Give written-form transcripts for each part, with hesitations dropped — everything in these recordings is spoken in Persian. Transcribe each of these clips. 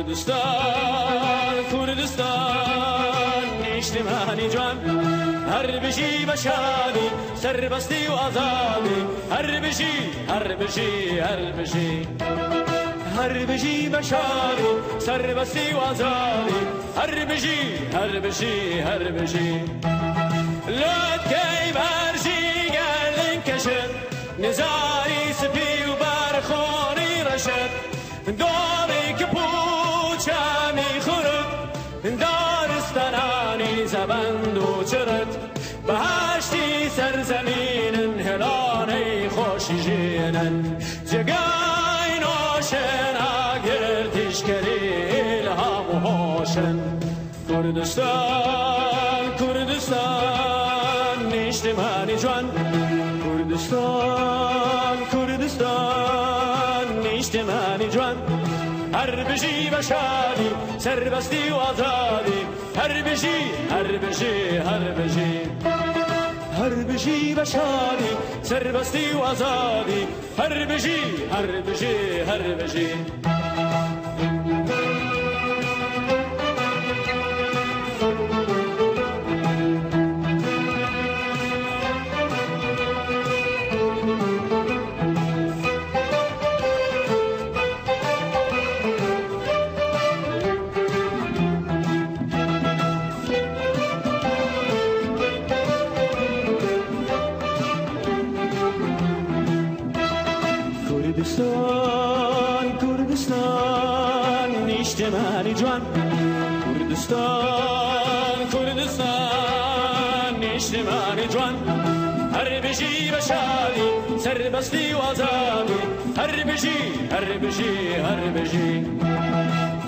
کردستان کردستان نیشتمانی جوان هر بشی بشادی سربستی و آزادی هر بشی هر بشی هر بشی هر بشی بشادی سربستی و آزادی هر بشی هر بشی هر بشی لطکی برشی گردن کشد نزاری سپی و برخوری رشد داری که پوچمی خورد دارستانانی زبند و چرد بهشتی سرزمین هلانه خوشی جینن جگای ناشن اگردش کری لهم و هاشن کردستان کردستان نیشتمانی جوان کردستان کردستان نیشتمانی جوان هر بشی بشادی سربستی و آزادی هر بشی هر بشی هر بشی هر بشی بشادی سربستی و آزادی هر بشی هر بشی هر بشی کردستان کردستان نیشتمانی جوان کردستان کردستان نیشتمانی جوان هر بشی بشادی سربستی و آزادی هر بشی هر بشی هر بشی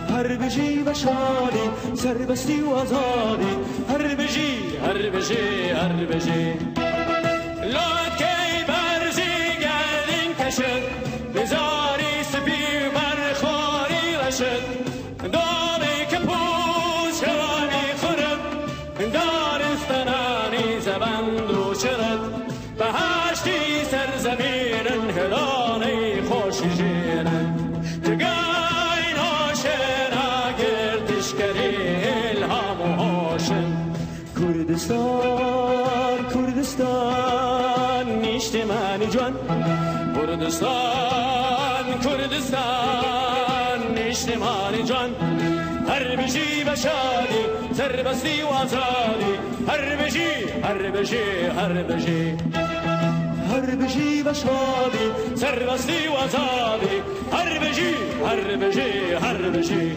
هر بشی بشادی سربستی و آزادی هر بشی هر بشی هر بشی لطکی برزی گردن کشد نزاری سپی برخوری رشد داری که پوچمی خورد دارستانانی زبند و چرد بهشتی سرزمین هلانه خوشی جینن جگای ناشن اگردش کری الهام و هاشن کردستان کردستان نیشتمانی جوان کردستان کردستان نیشتمانی جوان هر بشی بشادی سربستی و آزادی هر بشی هر بشی هر بشی هر بشی بشادی سربستی و آزادی هر بشی هر بشی هر بشی